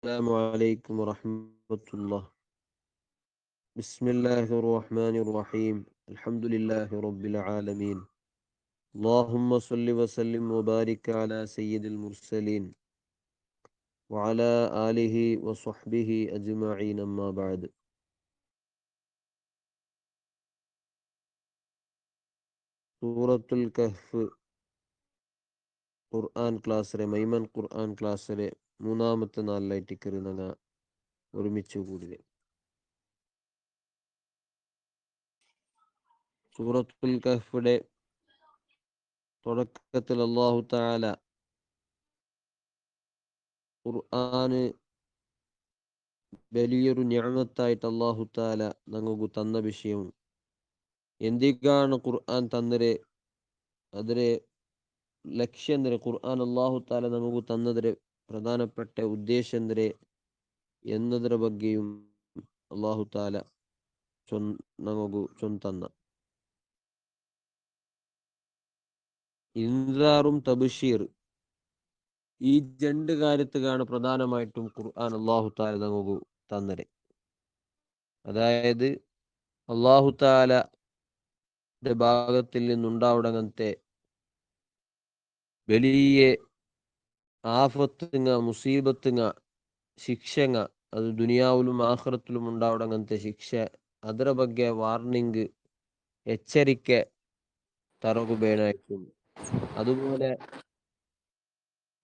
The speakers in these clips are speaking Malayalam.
السلام عليكم ورحمة الله. بسم الله الرحمن الرحيم. الحمد لله رب العالمين. اللهم صل وسلم وبارك على سيد المرسلين وعلى آله وصحبه أجمعين أما بعد. സൂറത്തുൽ കഹ്ഫ് ഖുർആൻ ക്ലാസ്സിലെ മൈമൻ ഖുർആൻ ക്ലാസ്സിലെ മൂന്നാമത്തെ നാലിലായിട്ട് കയറി ഒരുമിച്ച് കൂടിയത്. സൂറത്തുൽ കഹ്ഫിന്റെ തുടക്കത്തിൽ അല്ലാഹു തആല ഖുർആന് വലിയൊരു നിഅമത്തായിട്ട് അല്ലാഹു തആല ഞങ്ങൾക്ക് തന്ന വിഷയവും എന്തിക്കാണ് ഖുർആൻ തന്നരെ ಅದರ ಲಕ್ಷ್ಯ ಅಂದರೆ ഖുർആൻ അല്ലാഹു തആല നമുക്ക് തന്നതിലെ പ്രധാനപ്പെട്ട ഉദ്ദേശം എന്ದರೆ എന്നതിರ ಬಗ್ಗೆയും അല്ലാഹു തആല നമുക്ക് തന്ന ഇൻസാറും തബ്ശീർ ഈ രണ്ട് കാര്യത്തിലാണ് പ്രധാനമായിട്ടും ഖുർആൻ അല്ലാഹു തആല നമുക്ക് തന്നരെ. അതായത് അല്ലാഹു തആലയുടെ ഭാഗത്തിൽ നിന്നുണ്ടാവുടങ്ങനത്തെ വലിയ ആഫത്തുങ്ങ മുസീബത്തുങ്ങ ശിക്ഷങ്ങ അത് ദുനിയാവിലും ആഖിറത്തിലും ഉണ്ടാവുടങ്ങനത്തെ ശിക്ഷ ಅದರ ಬಗ್ಗೆ വാർണിംഗ് എച്ചരിക്ക തറകുബേനായിട്ടും അതുപോലെ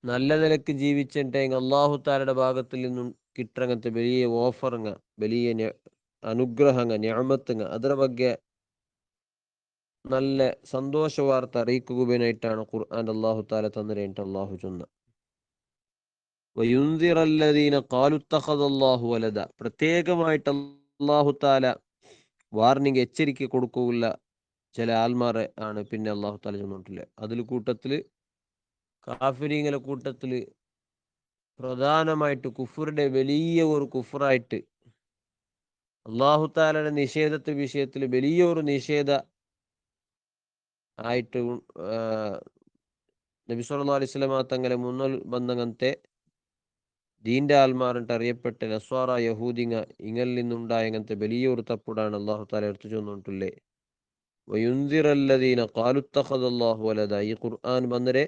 നല്ല നിലക്ക് ജീവിച്ചിട്ടെങ്കിൽ അല്ലാഹു തആലയുടെ ഭാഗത്തിൽ നിന്നും കിട്ടങ്ങനത്തെ വലിയ ഓഫറുങ്ങ വലിയ അനുഗ്രഹങ്ങ നിഅമത്തുങ്ങ ಅದರ ಬಗ್ಗೆ നല്ല സന്തോഷ വാർത്ത അറിയിക്കുകയായിട്ടാണ് ഖുർആൻ അല്ലാഹു തആല തന്നിട്ട് അല്ലാഹു ചൊന്ന വയുൻസിറല്ലദീന ഖാലു ഇത്തഖദല്ലാഹു വലദ. പ്രത്യേകമായിട്ട് അല്ലാഹു തആല വാർണിംഗ് എച്ചരിക്ക കൊടുക്കുകയില്ല ചില ആൽമാരെ ആണ് പിന്നെ അല്ലാഹു തആല ചൊന്നിട്ടില്ല. അതിൽ കൂട്ടത്തില് കാഫിരീങ്ങളുടെ കൂട്ടത്തില് പ്രധാനമായിട്ട് കുഫറിന്റെ വലിയ ഒരു കുഫറായിട്ട് അല്ലാഹു തആലയുടെ നിഷേധത്തെ വിഷയത്തിൽ വലിയൊരു നിഷേധ ആയിട്ട് നബി സല്ലല്ലാഹു അലൈഹി വസല്ലമ തങ്ങളെ മുന്നൽ ബന്ധങ്ങനത്തെ ദീന്റെ ആൽമാറിട്ട് അറിയപ്പെട്ട നസ്വാറ യഹൂദിങ്ങ ഇങ്ങളിൽ നിന്നുണ്ടായങ്ങനത്തെ വലിയൊരു തപ്പുടാണ് അല്ലാഹു തആല എടുത്തു ചൊന്നിട്ടില്ലേ. വയുൻസിറല്ലദീന ഖാലു ഇത്തഖദല്ലാഹു വലദ. ഈ ഖുർആൻ വന്നരെ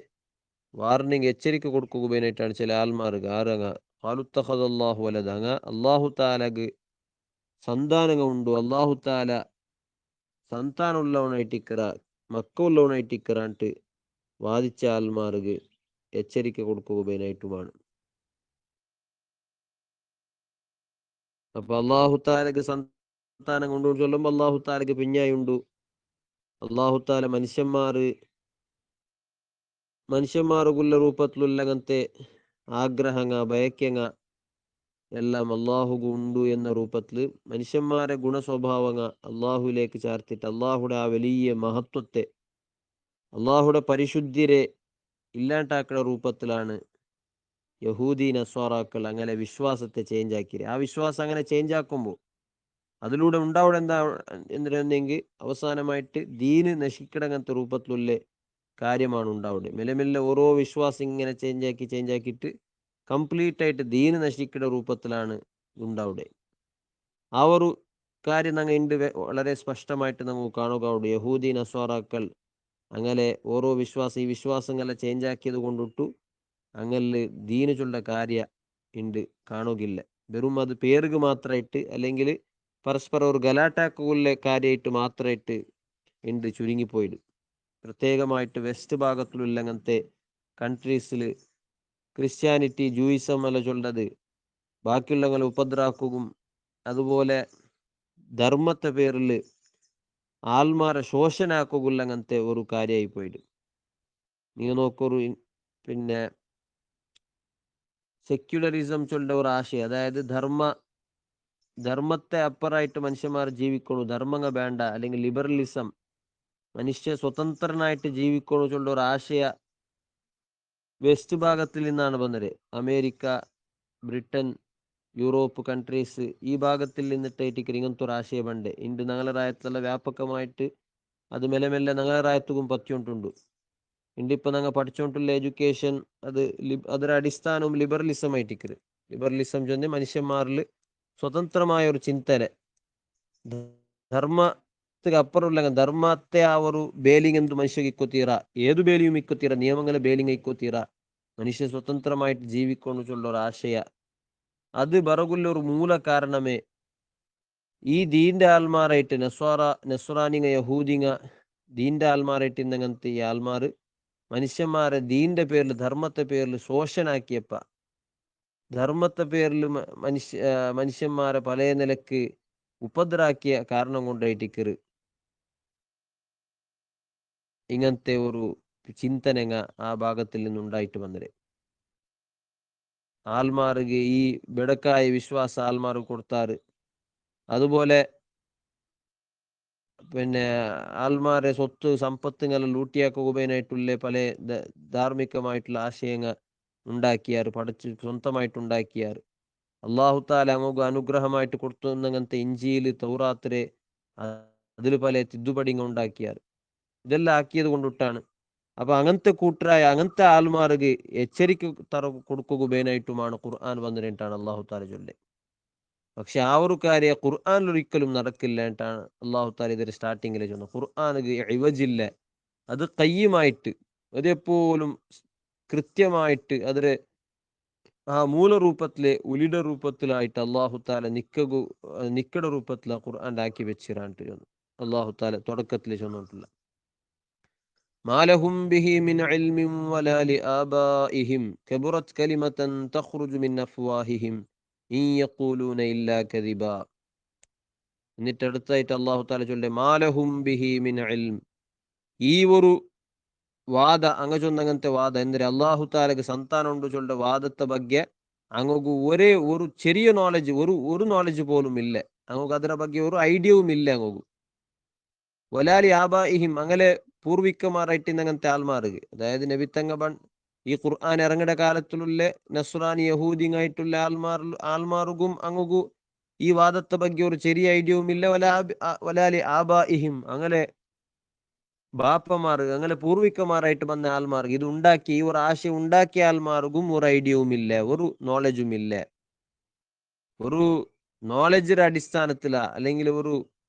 വാർണിംഗ് എച്ചരിക്ക കൊടുക്കുകയായിട്ടാണ് ചില ആൽമാർക്ക് ആരങ്ങ ഖാലു ഇത്തഖദല്ലാഹു വലദ അങ്ങ അല്ലാഹു തആലക്ക് സന്താനങ്ങൾ ഉണ്ടോ, അല്ലാഹു തആല സന്താനമുള്ളവനായിട്ടിക്കറ മക്കളുള്ളവനായിട്ടിക്കറാണ്ട് വാദിച്ച ആൽമാർക്ക് എച്ചരിക്ക കൊടുക്കുകയായിട്ടുമാണ്. അപ്പൊ അല്ലാഹു തആലക്ക് സന്താനം കൊണ്ടു ചൊല്ലുമ്പോ അല്ലാഹു തആലക്ക് പിഞ്ഞായുണ്ട്. അല്ലാഹു തആല മനുഷ്യന്മാർക്കുള്ള രൂപത്തിലുള്ളങ്ങനത്തെ ആഗ്രഹങ്ങ ബയക്കങ്ങ എല്ലാം അല്ലാഹുക്ക് ഉണ്ട് എന്ന രൂപത്തില് മനുഷ്യന്മാരെ ഗുണസ്വഭാവങ്ങ അല്ലാഹുലേക്ക് ചേർത്തിട്ട് അല്ലാഹുടെ ആ വലിയ മഹത്വത്തെ അല്ലാഹുടെ പരിശുദ്ധിരെ ഇല്ലാണ്ടാക്കുന്ന രൂപത്തിലാണ് യഹൂദി നസ്വാറാക്കൾ അങ്ങനെ വിശ്വാസത്തെ ചേഞ്ച് ആക്കിയത്. ആ വിശ്വാസം അങ്ങനെ ചേഞ്ച് ആക്കുമ്പോൾ അതിലൂടെ ഉണ്ടാവുക എന്താ എന്തിനെങ്കിൽ അവസാനമായിട്ട് ദീന് നശിക്കണങ്ങനത്തെ രൂപത്തിലുള്ള കാര്യമാണ് ഉണ്ടാവുന്നത്. മെല്ലെ മെല്ലെ ഓരോ വിശ്വാസം ഇങ്ങനെ ചേഞ്ച് ആക്കിയിട്ട് കംപ്ലീറ്റ് ആയിട്ട് ദീന് നശിക്കുന്ന രൂപത്തിലാണ് ഉണ്ടാവുന്നത്. ആ ഒരു കാര്യം ഞങ്ങൾ ഉണ്ട് വളരെ സ്പഷ്ടമായിട്ട് നമുക്ക് കാണുക. യഹൂദി നസ്വാറാക്കൾ അങ്ങനെ ഓരോ ഈ വിശ്വാസങ്ങളെ ചേഞ്ച് ആക്കിയത് കൊണ്ടിട്ടു അങ്ങനെ ദീന് ചൊല്ല കാര്യ ഉണ്ട് കാണുകയില്ല. വെറും അത് പേർക്ക് മാത്രമായിട്ട് അല്ലെങ്കിൽ പരസ്പരം ഒരു ഗലാട്ടാക്കുള്ള കാര്യമായിട്ട് മാത്രമായിട്ട് ഉണ്ട് ചുരുങ്ങിപ്പോയത്. പ്രത്യേകമായിട്ട് വെസ്റ്റ് ഭാഗത്തിലുള്ള അങ്ങനത്തെ കൺട്രീസിൽ ക്രിസ്ത്യാനിറ്റി ജൂയിസം അല്ല ചൊല്ലത് ബാക്കിയുള്ളവങ്ങളെ ഉപദ്രാക്കുകയും അതുപോലെ ധർമ്മത്തെ പേരിൽ ആൽമാരെ ശോഷനാക്കുകയുള്ള അങ്ങനത്തെ ഒരു കാര്യമായി പോയിട്ട് നിങ്ങൾ നോക്കൊരു പിന്നെ സെക്യുലറിസം ചൊല്ലുന്ന ഒരു ആശയം, അതായത് ധർമ്മത്തെ അപ്പറായിട്ട് മനുഷ്യന്മാർ ജീവിക്കണു, ധർമ്മങ്ങ വേണ്ട, അല്ലെങ്കിൽ ലിബറലിസം മനുഷ്യ സ്വതന്ത്രനായിട്ട് ജീവിക്കണു ചൊല്ലുന്ന ഒരു ആശയ വെസ്റ്റ് ഭാഗത്തിൽ നിന്നാണ് വന്നത്. അമേരിക്ക, ബ്രിട്ടൻ, യൂറോപ്പ് കൺട്രീസ് ഈ ഭാഗത്തിൽ നിന്നിട്ടായിട്ട് ഇങ്ങനത്തെ ഒരു ആശയമുണ്ട്. ഇണ്ട് ഞങ്ങളുടെ രാജ്യത്തുള്ള വ്യാപകമായിട്ട് അത് മെല്ലെ മെല്ലെ ഞങ്ങളുടെ രാജ്യത്തും പറ്റിക്കൊണ്ടുണ്ട്. ഇണ്ടിപ്പോൾ ഞങ്ങൾ പഠിച്ചുകൊണ്ടുള്ള എഡ്യൂക്കേഷൻ അത് അതൊരു അടിസ്ഥാനവും ലിബറലിസം ആയിട്ടിക്കറ്. ലിബറലിസം ചൊന്നെ മനുഷ്യന്മാരിൽ സ്വതന്ത്രമായ ഒരു ಚಿಂತನೆ, ಧರ್ಮಕ್ಕೆ ಅಪ್ಪರುಲ್ಲ ಧರ್ಮತ್ತೆ ಅವರು ಬೇಲಿಂಗ್ ಎಂದು ಮನುಷ್ಯಗೆ ಇಕ್ಕೋತೀರಾ, ഏത് ಬೇಲಿയും ഇക്കോത്തീര, നിയമങ്ങളെ ಬೇಲಿಂಗ್ ഇക്കോത്തീര, മനുഷ്യ സ്വതന്ത്രമായിട്ട് ജീവിക്കൊണ്ടുള്ള ഒരു ആശയ അത് ബറകുള്ള ഒരു മൂല കാരണമേ ഈ ദീന്റെ ആൽമാറായിട്ട് നെസ്വറാനിങ്ങ യഹൂദിങ്ങ ദീന്റെ ആൽമാറായിട്ട് ഇന്നങ്ങനത്തെ ഈ ആൽമാർ മനുഷ്യന്മാരെ ദീന്റെ പേരിൽ ധർമ്മത്തെ പേരിൽ ശോഷനാക്കിയപ്പ, ധർമ്മത്തെ പേരിൽ മനുഷ്യന്മാരെ പല നിലക്ക് ഉപദ്രാക്കിയ കാരണം കൊണ്ടായിട്ടിക്കറ് ഇങ്ങനത്തെ ഒരു ചിന്തനങ്ങ ആ ഭാഗത്തിൽ നിന്നുണ്ടായിട്ട് വന്നത്. ആൽമാർക്ക് ഈ ബെടക്കായ വിശ്വാസ ആൽമാർക്ക് കൊടുത്താറ്. അതുപോലെ പിന്നെ ആൽമാരെ സ്വത്ത് സമ്പത്തുങ്ങളെ ലൂട്ടിയാക്കുവാനായിട്ടുള്ള പല ധാർമ്മികമായിട്ടുള്ള ആശയങ്ങൾ ഉണ്ടാക്കിയാറ്, പഠിച്ച് സ്വന്തമായിട്ടുണ്ടാക്കിയാറ്. അള്ളാഹു താല അങ്ങോട്ട് അനുഗ്രഹമായിട്ട് കൊടുത്തുന്നങ്ങനത്തെ ഇഞ്ചിയിൽ തൗറാത്തിരെ അതിൽ പല തിദ്ദുപടിങ്ങൾ ഉണ്ടാക്കിയാറ്. ഇതെല്ലാം ആക്കിയത് കൊണ്ടിട്ടാണ്. അപ്പൊ അങ്ങനത്തെ കൂട്ടരായ അങ്ങനത്തെ ആൽമാർക്ക് എച്ചരിക്ക കൊടുക്കുകയായിട്ടുമാണ് ഖുർആൻ വന്നിട്ടാണ് അള്ളാഹു താല ചൊല്ലെ. പക്ഷെ ആ ഒരു കാര്യം ഖുർആനിൽ ഒരിക്കലും നടക്കില്ല എന്നിട്ടാണ് അള്ളാഹു താല ഇതിന്റെ സ്റ്റാർട്ടിങ്ങിൽ ചൊന്നത്. ഖുർആൻ ഇവജില്ല, അത് കയ്യുമായിട്ട് അതെപ്പോലും കൃത്യമായിട്ട് അതിലെ ആ മൂലരൂപത്തിലെ ഉലിയുടെ രൂപത്തിലായിട്ട് അള്ളാഹു താല നിക്കട രൂപത്തിൽ ഖുർആൻ ആക്കി വെച്ചിരാണ്ട് അള്ളാഹു താല തുടക്കത്തിൽ ചൊന്നിട്ടില്ല. മാലഹും ബിഹി മിൻ ഇൽമിൻ വലാ ലിആബാഇഹിം കബറത് കലിമതൻ തഖ്റുജു മിൻ അഫ്വാഹിഹിം ഇൻ യഖൂലൂന ഇല്ലാ കദിബാ. എന്നിട്ട് അടുത്തായിട്ട് അള്ളാഹു താല ചൊല്ലെ മാലഹും ബിഹി മിൻ ഇൽം, ഈ ഒരു ವಾದ ಅಂಗ ಚೊಂದಂಗಂತೆ ವಾದ ಎಂದರೆ ಅಲ್ಲಾಹು ತಾಲಗೆ ಸಂತಾನ ಉಂಡು ಚೊಲ್ಲ ವಾದತ್ತ ಬಗ್ಗೆ അങ്ങോക്ക് ഒരേ ഒരു ചെറിയ നോളജ് ഒരു നോളജ് പോലും ഇല്ല. അങ്ങോക്ക് അതിനെ ಬಗ್ಗೆ ഒരു ഐഡിയവും ഇല്ല. അങ്ങോക്ക് വലാലി ആബാഇഹിം, അങ്ങനെ പൂർവിക്കമാറായിട്ടിന്നങ്ങനത്തെ ആൽമാർക്ക്, അതായത് നബിത്തങ്ങ ഈ ഖുർആൻ ഇറങ്ങിയ കാലത്തിലുള്ള നസ്രാനി യഹൂദിയായിട്ടുള്ള ആൽമാർക്കും അങ്ങോക്ക് ഈ വാദത്തെ ಬಗ್ಗೆ ഒരു ചെറിയ ഐഡിയവും ഇല്ല. വലാലി ആബാഇഹിം, അങ്ങനെ ബാപ്പമാർ അങ്ങനെ പൂർവികമാരായിട്ട് വന്ന ആൽമാർക്ക് ഇത് ഉണ്ടാക്കി ഈ ഒരു ആശയം ഉണ്ടാക്കിയ ആൽമാർക്കും ഒരു ഐഡിയവും ഇല്ല, ഒരു നോളജും ഇല്ല. ഒരു നോളജിന്റെ അടിസ്ഥാനത്തില അല്ലെങ്കിൽ ഒരു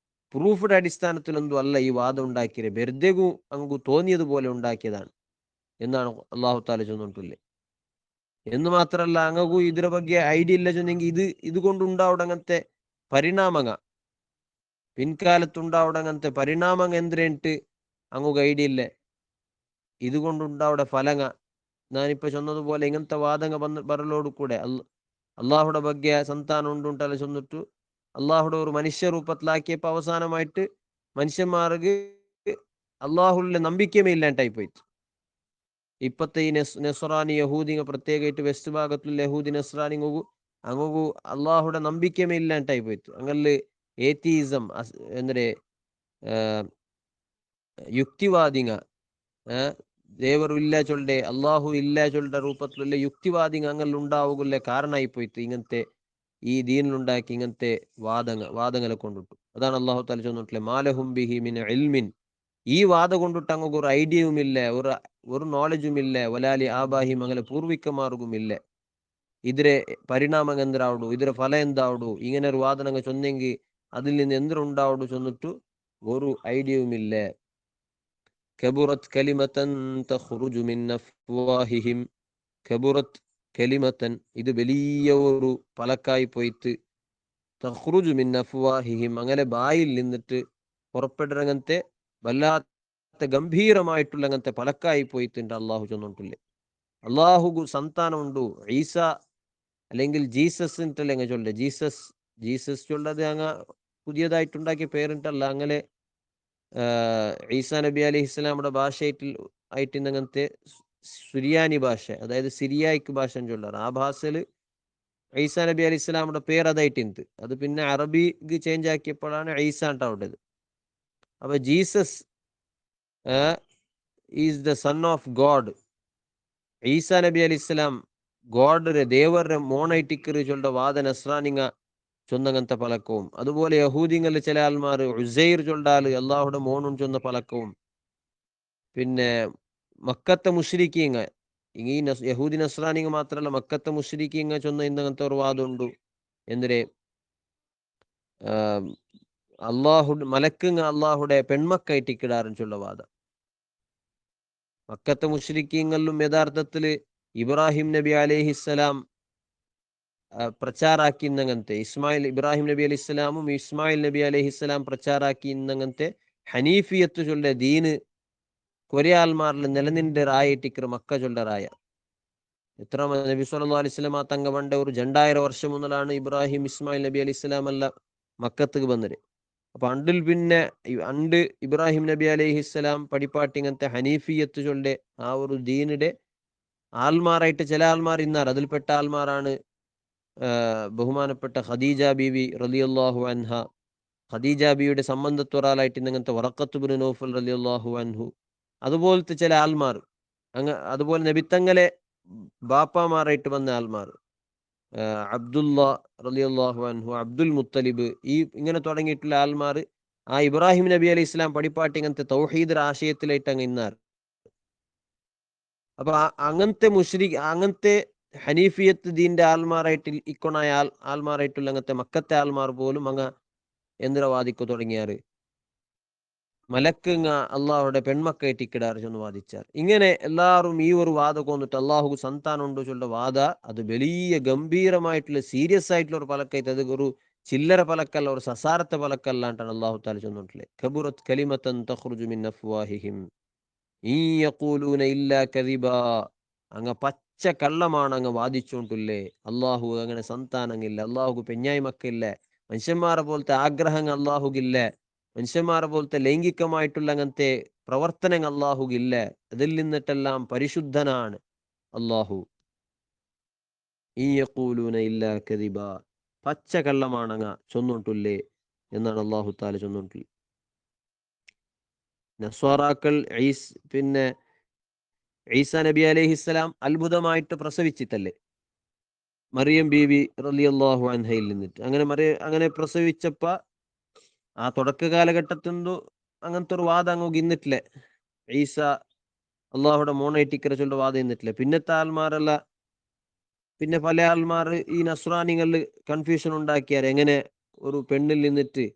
പ്രൂഫിന്റെ അടിസ്ഥാനത്തിലൊന്നും അല്ല ഈ വാദം ഉണ്ടാക്കിയത്, വെറുതെಗೂ അങ്ങ് തോന്നിയതുപോലെ ഉണ്ടാക്കിയതാണ് എന്നാണ് അള്ളാഹു താല ചൊന്നിട്ടില്ലേ. എന്ന് മാത്രല്ല അങ്ങಗೂ ഇതിനെ ಬಗ್ಗೆ ഐഡിയ ഇല്ല ചെന്നെങ്കിൽ ഇത് കൊണ്ടുണ്ടാവുടങ്ങനത്തെ പരിണാമങ്ങ പിൻകാലത്തുണ്ടാവുടങ്ങനത്തെ പരിണാമങ്ങ എന്തിനായിട്ട് അങ്ങ് ഐഡിയ ഇല്ലേ. ഇതുകൊണ്ടുണ്ടാവുടെ ഫലങ്ങ ഞാനിപ്പോ ചൊന്നതുപോലെ ഇങ്ങനത്തെ വാദങ്ങ ബറലോട് കൂടെ അള്ളാഹുടെ ಬಗ್ಗೆ ಸಂತಾನ ഉണ്ടുಂಟಲ್ಲ ചൊന്നിട്ടു അള്ളാഹുടെ ഒരു മനുഷ്യ രൂപത്തിലാക്കിയപ്പോ അവസാനമായിട്ട് മനുഷ്യന്മാർക്ക് അള്ളാഹുള്ള നമ്പിക്കമേ ഇല്ലാണ്ടായി പോയിട്ട്. ഇപ്പത്തെ ഈ നെസ്റാനി യഹൂദിങ്ങ പ്രത്യേകമായിട്ട് വെസ്റ്റ് ഭാഗത്തുള്ള യഹൂദി നെസ്റാനിങ്ങു അങ്ങു അള്ളാഹുടെ നമ്പിക്കമേ ഇല്ലാണ്ടായി പോയിട്ട്. അങ്ങനെ ഏത്തീസം എന്ದರೆ ಯುಕ್ತಿವಾದಿಗ ದೇವರು ಇಲ್ಲ ಚೊಲ್ಡೆ ಅಲ್ಲಾಹು ಇಲ್ಲ ಚೊಲ್ಡ ರೂಪത്തിലുള്ള യുക്തിവാദികൾ അങ്ങനെ ഉണ്ടാവുകല്ലേ കാരണമായി പോയിട്ട് ഇങ്ങനത്തെ ഈ ദീനിലുണ്ടാക്കി ഇങ്ങനത്തെ വാദങ്ങളെ കൊണ്ടിട്ടു. അതാണ് അള്ളാഹു താല ചൊന്നിട്ടില്ലേ മാലഹും ബിഹി മിൻ ഇൽമിൻ, ഈ വാദ കൊണ്ടിട്ട് അങ്ങ് ഒരു ഐഡിയവും ഇല്ല, ഒരു നോളജും ഇല്ല. വലാലി ആബാഹിം, അങ്ങനെ പൂർവികമാർക്കും ഇല്ല. ഇതിരെ പരിണാമം എന്തിനാവുടു, ഇതിരെ ഫലം എന്താവുടു, ഇങ്ങനെ ഒരു വാദനങ്ങൾ ചൊന്നെങ്കിൽ അതിൽ നിന്ന് എന്തിനുണ്ടാവുടു ചൊന്നിട്ടു ഒരു ഐഡിയവും ഇല്ല. കബുറത്ത് കലിമതൻ തഖ്റുജു മിൻ അഫ്വാഹിഹിം, കബുറത്ത് കലിമതൻ, ഇത് വലിയ ഒരു പലക്കായി പോയിട്ട് തഖ്റുജു മിൻ അഫ്വാഹിഹിം, അങ്ങനെ ബായിൽ നിന്നിട്ട് പുറപ്പെട്ടിറങ്ങനത്തെ വല്ലാത്ത ഗംഭീരമായിട്ടുള്ള അങ്ങനത്തെ പലക്കായി പോയിട്ടുണ്ട്. അള്ളാഹു ചൊന്നിട്ടില്ലേ അള്ളാഹു സന്താനം ഉണ്ടു. ഈസ അല്ലെങ്കിൽ ജീസസ് എന്നിട്ടല്ലേ അങ്ങ് ചൊല്ലേ. ജീസസ് ചൊല്ലത് അങ്ങ് പുതിയതായിട്ടുണ്ടാക്കിയ പേരിട്ടല്ല. അങ്ങനെ ഈസാ നബി അലൈഹി ഇസ്ലാമുടെ ആയിട്ട് അങ്ങനത്തെ സുരിയാനി ഭാഷ, അതായത് സിരിയായിക്ക് ഭാഷ ചൊല്ലാറ്. ആ ഭാഷയിൽ ഈസാ നബി അലൈഹി ഇസ്ലാമുടെ പേര് അതായിട്ടുണ്ട്. അത് പിന്നെ അറബിക്ക് ചേഞ്ച് ആക്കിയപ്പോഴാണ് ഈസ ഉണ്ടാവേണ്ടത്. അപ്പൊ Jesus is the son of God. ഈസാ നബി അലൈഹി ഇസ്ലാം ഗോഡ് ದೇವರ മോണൈറ്റിക്കറി ചൊല്ല വാദ നസ്രാനിങ്ങ ചൊന്നങ്ങനത്തെ പലക്കവും. അതുപോലെ യഹൂദിങ്ങളിൽ ചില ആൾമാർ ഉസൈർ ചൊല്ലാൽ അള്ളാഹുടെ മോണും ചൊന്ന പലക്കവും. പിന്നെ മക്കത്തെ മുശ്രിക്കീങ്ങ ഈ യഹൂദി നസ്രാനിങ് മാത്രമല്ല മക്കത്തെ മുശ്രിക്കീങ്ങ ചൊന്ന ഇന്നങ്ങനത്തെ ഒരു വാദമുണ്ട്. എന്തിരെ അള്ളാഹു മലക്കുങ്ങ അള്ളാഹുടെ പെൺമക്കൈറ്റിക്കിടാറിച്ചുള്ള വാദ. മക്കത്തെ മുശ്രിക്കീങ്ങളിലും യഥാർത്ഥത്തിൽ ഇബ്രാഹിം നബി അലൈഹിസ്സലാം പ്രಚಾರಾക്കി ഇന്നങ്ങനത്തെ ഇബ്രാഹിം നബി അലൈഹി സ്വലാമും ഇസ്മായിൽ നബി അലൈഹിസ്സലാം പ്രಚಾರಾക്കി ഇന്നങ്ങനത്തെ ഹനീഫിയത്ത് ചൊല്ല ദീന് കൊറേ ആൾമാരിൽ നിലനിന്റെ മക്ക ചൊല്ലറായ എത്ര നബി സല്ലല്ലാഹു അലൈഹി വസല്ലം തങ്ക പണ്ട ഒരു 2000 വർഷം മുതലാണ് ഇബ്രാഹിം ഇസ്മായിൽ നബി അലൈഹി സ്വലാം എല്ലാം മക്കത്തേക്ക് വന്നത്. അപ്പൊ അണ്ടിൽ പിന്നെ അണ്ട് ഇബ്രാഹിം നബി അലൈഹിസ്സലാം പടിപ്പാട്ടി ഇങ്ങനത്തെ ഹനീഫിയത്ത് ചൊല്ലെ ആ ഒരു ദീനിടെ ആൽമാറായിട്ട് ചില ആൽമാർ ഇന്നാർ. അതിൽപ്പെട്ട ആൽമാരാണ് ബഹുമാനപ്പെട്ട ഖദീജ ബീവി റളിയല്ലാഹു അൻഹ. ഖദീജ ബീവിയുടെ സംബന്ധത്തൊരാളായിട്ട് ഇന്നങ്ങനത്തെ വറഖത്ത് ഇബ്നു നൗഫൽ റളിയല്ലാഹു അൻഹു. അതുപോലത്തെ ചില ആൽമാർ അതുപോലെ നബിത്തങ്ങളെ ബാപ്പാമാരായിട്ട് വന്ന ആൽമാർ അബ്ദുല്ല റളിയല്ലാഹു അൻഹു, അബ്ദുൽ മുത്തലിബ്, ഇങ്ങനെ തുടങ്ങിയിട്ടുള്ള ആൽമാർ ആ ഇബ്രാഹിം നബി അലൈഹി ഇസ്ലാം പടിപ്പാട്ടി ഇങ്ങനത്തെ തൗഹീദ് ആശയത്തിലായിട്ട് അങ്ങ് ഇന്നാർ. അപ്പൊ അങ്ങനത്തെ ഹനീഫിയത്ത് ദീന്റെ ആൽമാറായിട്ട് ഇക്കൊണായ ആൽമാറായിട്ടുള്ള അങ്ങനത്തെ മക്കത്തെ ആൽമാർ പോലും അങ്ങ് എന്തിനാ വാദിക്കു തുടങ്ങിയാറ് മലക്കുങ്ങ അള്ളാഹുടെ പെൺമക്കൈറ്റിക്കിടാറ് ചെന്ന് വാദിച്ചാർ. ഇങ്ങനെ എല്ലാവരും ഈ ഒരു വാദ കൊന്നിട്ട് അള്ളാഹു സന്താനം ഉണ്ടോ ചൊല്ല വാദ അത് വലിയ ഗംഭീരമായിട്ടുള്ള സീരിയസ് ആയിട്ടുള്ള ഒരു പലക്കൈത്ത്. അത് ഒരു ചില്ലറ പലക്കല്ല, ഒരു സസാരത്തെ പലക്കല്ലാണ്ടാണ് അള്ളാഹു താല ചെന്നിട്ടില്ലേ. കബുറത് കലിമത്തൻ തഖ്റുജു മിൻ അഫ്വാഹിഹിം ഇൻ യഖൂലൂന ഇല്ലാ കദിബാ. അങ്ങ് പച്ച കള്ളമാണ് അങ്ങ് വാദിച്ചോണ്ടില്ലേ. അള്ളാഹു അങ്ങനെ സന്താനങ്ങില്ല, അള്ളാഹു പെഞ്ഞായി മക്കില്ല, മനുഷ്യന്മാരെ പോലത്തെ ആഗ്രഹങ്ങൾ അള്ളാഹുകില്ല, മനുഷ്യന്മാരെ പോലത്തെ ലൈംഗികമായിട്ടുള്ള അങ്ങനത്തെ പ്രവർത്തനങ്ങൾ അള്ളാഹുകില്ല. അതിൽ നിന്നിട്ടെല്ലാം പരിശുദ്ധനാണ് അള്ളാഹു. ഇൻ യഖൂലൂന ഇല്ലാ കദിബാ. പച്ച കള്ളമാണങ്ങ ചൊന്നോണ്ടില്ലേ എന്നാണ് അള്ളാഹു താല ചൊന്നോണ്ടില്ല. നസ്വാറാക്കൾ പിന്നെ ഈസാ നബി അലൈഹിസ്സലാം അത്ഭുതമായിട്ട് പ്രസവിച്ചിട്ടല്ലേ മറിയം ബീവി റളിയല്ലാഹു അൻഹയിൽ നിന്നിട്ട്. അങ്ങനെ പ്രസവിച്ചപ്പ ആ തുടക്ക കാലഘട്ടത്തിന്തു അങ്ങനത്തെ ഒരു വാദം അങ്ങ് ഇന്നിട്ടില്ലേ. ഈസ അള്ളാഹുടെ മോണായിട്ടിക്കര ചൊല്ല വാദം ഇന്നിട്ടില്ലേ. പിന്നത്തെ ആൽമാരല്ല, പിന്നെ പല ആൽമാർ ഈ നസ്രാനികളിൽ കൺഫ്യൂഷൻ ഉണ്ടാക്കിയാൽ എങ്ങനെ ഒരു പെണ്ണിൽ നിന്നിട്ട്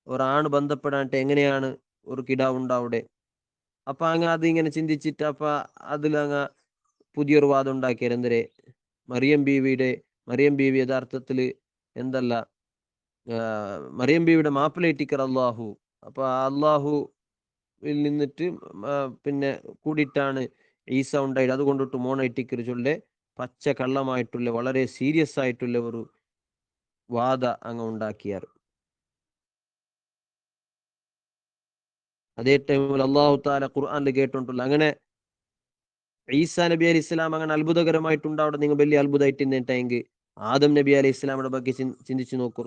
ഒരാണ് ബന്ധപ്പെടാണ്ട് എങ്ങനെയാണ് ഒരു കിടാവ് ഉണ്ടാവിടെ. അപ്പൊ അങ്ങ് അതിങ്ങനെ ചിന്തിച്ചിട്ട് അപ്പൊ അതിലങ്ങ് പുതിയൊരു വാദം ഉണ്ടാക്കിയാൽ എന്തരെ മറിയം ബീവി യഥാർത്ഥത്തില് എന്തല്ല മറിയം ബീവിയുടെ മാപ്പിളേറ്റിക്കർ അള്ളാഹു. അപ്പൊ അള്ളാഹുവിൽ നിന്നിട്ട് പിന്നെ കൂടിയിട്ടാണ് ഈസ ഉണ്ടായിട്ട് അതുകൊണ്ടിട്ട് മോണൈറ്റിക്കർ ചൊല്ലെ പച്ച കള്ളമായിട്ടുള്ള വളരെ സീരിയസ് ആയിട്ടുള്ള ഒരു വാദ അങ്ങ് ഉണ്ടാക്കിയാർ. അതേ ടൈമിൽ അള്ളാഹു താല ഖുർആനിൽ കേട്ടോണ്ടുള്ള അങ്ങനെ ഈസാ നബി അലൈഹി ഇസ്ലാം അങ്ങനെ അത്ഭുതകരമായിട്ടുണ്ടാവിടെ. നിങ്ങൾ വലിയ അത്ഭുതമായിട്ട് ഇന്നിട്ടെങ്കിൽ ആദം നബി അലൈഹി ഇസ്ലാമിന്റെ ಬಗ್ಗೆ ചിന്തിച്ചു നോക്കൂ.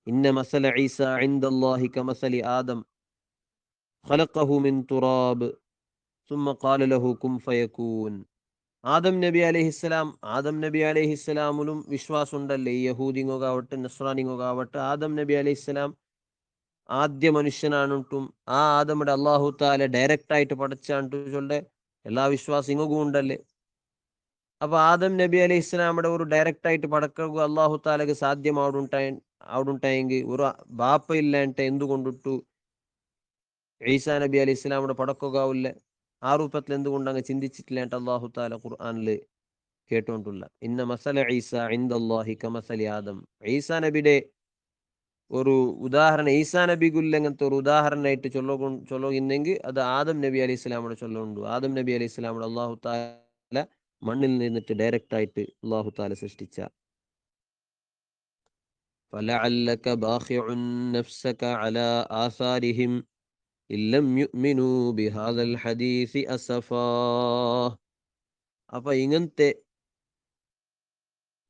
ഇന്ന മസല ഈസ ഇൻദല്ലാഹി കമസലി ആദം ഖലഖഹു മിൻ തുറാബ് സുമ്മ ഖാല ലഹു കുൻ ഫയകൂൻ. ആദം നബി അലൈഹിസ്സലാമിലും വിശ്വാസം ഉണ്ടല്ലേ. ഈ യഹൂദിങ്ങോകാവട്ടെ നസ്രാനിങ്ങോകാവട്ടെ ആദം നബി അലൈഹിസ്സലാം ആദ്യ മനുഷ്യനാണിട്ടും ആ ആദമിടെ അള്ളാഹു താല ഡയറക്റ്റ് ആയിട്ട് പഠിച്ചാണ്ട് ചൊല്ലെ എല്ലാ വിശ്വാസിങ്ങൾക്കും ഉണ്ടല്ലേ. അപ്പൊ ആദം നബി അലൈഹി ഇസ്ലാമിടെ ഒരു ഡയറക്റ്റ് ആയിട്ട് പടക്കുക അള്ളാഹു താലക്ക് സാധ്യം അവിടുണ്ടായെങ്കിൽ ഒരു ബാപ്പ ഇല്ലാണ്ട് എന്തുകൊണ്ടിട്ടു ഈസാ നബി അലൈഹി ഇസ്ലാമിടെ പടക്കുകയില്ല. ആ രൂപത്തിൽ എന്തുകൊണ്ട് അങ്ങ് ചിന്തിച്ചിട്ടില്ലാണ്ട് അള്ളാഹു താല ഖുർആനില് കേട്ടോണ്ടുള്ള ഇന്ന മസല ഈസ ഇൻദല്ലാഹി കമസലി ആദം. ഈസാ നബിയുടെ ഒരു ഉദാഹരണം ഈസാ നബിഗുല്ല അങ്ങനത്തെ ഒരു ഉദാഹരണമായിട്ട് ചൊല്ലുന്നെങ്കിൽ അത് ആദം നബി അലൈഹി ഇസ്ലാമിടെ ചൊല്ലുണ്ട്. ആദം നബി അലൈഹി ഇസ്ലാമിടെ അള്ളാഹു താല മണ്ണിൽ നിന്നിട്ട് ഡയറക്റ്റ് ആയിട്ട് അള്ളാഹു താല സൃഷ്ടിച്ച. فلعلك باخع نفسك على آثارهم إن لم يؤمنوا بهذا الحديث أسفا. അപ്പൊ ഇങ്ങനത്തെ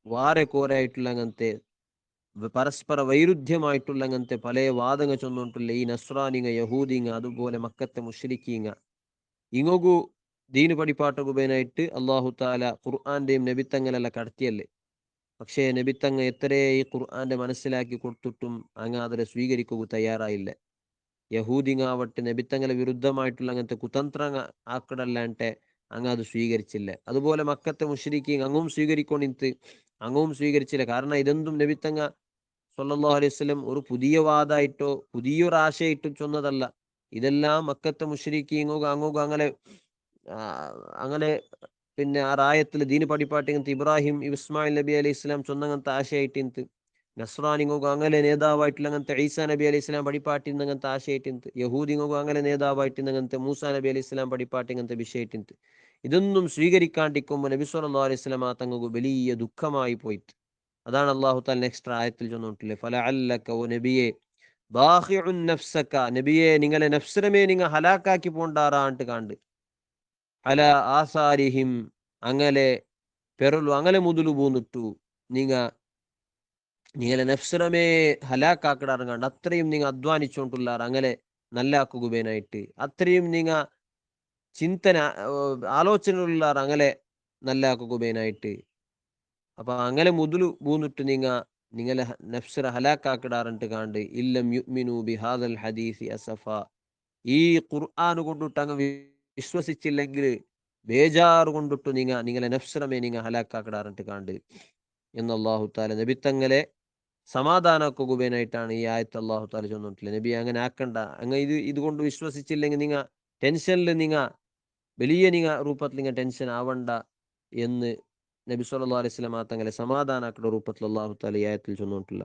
വാരെ കോരായിട്ടുള്ള അങ്ങനത്തെ പരസ്പര വൈരുദ്ധ്യമായിട്ടുള്ള അങ്ങനത്തെ പല വാദങ്ങൾ ചൊന്നിട്ടുള്ള ഈ നസ്രാനിങ്ങ യഹൂദിങ്ങ അതുപോലെ മക്കത്തെ മുശ്രിക്കീങ്ങ ഇങ്ങോകു ദീന് പടിപ്പാട്ടുപേനായിട്ട് അള്ളാഹു താല ഖുർആന്റെയും നബിത്തങ്ങളെല്ലാം കടത്തിയല്ലേ. പക്ഷേ നബിത്തങ്ങ എത്രയേ ഈ ഖുർആന്റെ മനസ്സിലാക്കി കൊടുത്തിട്ടും അങ്ങ് അതിനെ സ്വീകരിക്കുക തയ്യാറായില്ല. യഹൂദിങ്ങാവട്ടെ നബിത്തങ്ങളെ വിരുദ്ധമായിട്ടുള്ള അങ്ങനത്തെ കുതന്ത്ര ആക്കടല്ലാണ്ടെ അങ്ങ് അത് സ്വീകരിച്ചില്ല. അതുപോലെ മക്കത്തെ മുശ്രിക്കീൻ അങ്ങും സ്വീകരിക്കൊണ്ടിട്ട് അങ്ങും സ്വീകരിച്ചില്ല. കാരണം ഇതെന്തും നബിത്തങ്ങ സല്ലല്ലാഹു അലൈഹി വസല്ലം ഒരു പുതിയ വാദായിട്ടോ പുതിയൊരു ആശയായിട്ടോ ചൊന്നതല്ല. ഇതെല്ലാം മക്കത്തെ മുശ്രിക്കീങ്ങുക അങ്ങുക അങ്ങനെ അങ്ങനെ പിന്നെ ആ റായത്തിൽ ദീന് പഠിപ്പാട്ടിങ്ങനത്തെ ഇബ്രാഹിം ഇസ്മായിൽ നബി അലൈഹി ഇസ്ലാം ചൊന്നങ്ങനത്തെ ആശയായിട്ടിന്ത് നസ്രാനിങ്ങുക അങ്ങനെ നേതാവായിട്ടുള്ള അങ്ങനത്തെ ഈസാ നബി അലൈഹി ഇസ്ലാം പഠിപ്പാട്ടിന്നങ്ങനത്തെ ആശയായിട്ടിന്ത് യഹൂദിങ്ങുക അങ്ങനെ നേതാവായിട്ടിന്നങ്ങനത്തെ മൂസാ നബി അലൈഹി ഇസ്ലാം പഠിപ്പാട്ടിങ്ങനത്തെ വിഷയത്തിന്ത് ഇതൊന്നും സ്വീകരിക്കാണ്ടിരിക്കുമ്പോൾ നബി സല്ലല്ലാഹു അലൈഹി വസല്ലം തങ്ങൾക്ക് വലിയ ദുഃഖമായി പോയിട്ട് അതാണ് അല്ലാഹു തആല നെക്സ്റ്റ് ആയത്തിൽ ചൊന്നിട്ടില്ലേ ഫലഅല്ലക ഓ നബിയെ ബാഖിഉൻ നഫ്സക നബിയെ നിങ്ങളെ നഫ്സിനെ നിങ്ങൾ ഹലാക്കാക്കി പോണ്ടാറാണ്ട് കാണ്ട് അല ആസാരിഹിം അങ്ങനെ പെറലു അങ്ങനെ മുതലു പോന്നിട്ടു നിങ്ങ നിങ്ങളെ നഫ്സിനെ ഹലാക്കാക്കിടാറ് കണ്ട് അത്രയും നിങ്ങൾ അധ്വാനിച്ചുകൊണ്ടുള്ളാർ അങ്ങനെ നല്ലാക്കുകയായിട്ട് അത്രയും നിങ്ങ ചിന്തന ആലോചനയുള്ളാർ അങ്ങനെ നല്ലാക്കുകയായിട്ട് അപ്പൊ അങ്ങനെ മുതലു പോന്നിട്ട് നിങ്ങളെ നഫ്സിനെ ഹലാക്കാക്കിടാറിട്ട് കാണ്ട് ഇല്ലം യുഅ്മിനു ബിഹാദൽ ഹദീസി അസഫ ഈ ഖുർആൻ കൊണ്ടിട്ട് അങ്ങ് വിശ്വസിച്ചില്ലെങ്കിൽ ബേജാറ് കൊണ്ടിട്ട് നിങ്ങളെ നഫ്സിനെ നിങ്ങൾ ഹലാക്കാക്കിടാറിട്ട് കാണ്ട് എന്ന് അല്ലാഹു തആല നബിത്തങ്ങളെ സമാധാനാക്കുകയായിട്ടാണ് ഈ ആയത്ത് അല്ലാഹു തആല ചൊന്നിട്ടില്ല നബി അങ്ങനെ ആക്കണ്ട അങ്ങ് ഇതുകൊണ്ട് വിശ്വസിച്ചില്ലെങ്കിൽ ടെൻഷനിൽ വലിയ രൂപത്തിൽ ടെൻഷൻ ആവണ്ട എന്ന് നബി സല്ലല്ലാഹു അലൈഹി വസല്ലം തങ്ങളെ സമാധാനാക്കുന്ന രൂപത്തിൽ അല്ലാഹു തആല ഈ ആയത്തിൽ ചൊന്നിട്ടില്ല.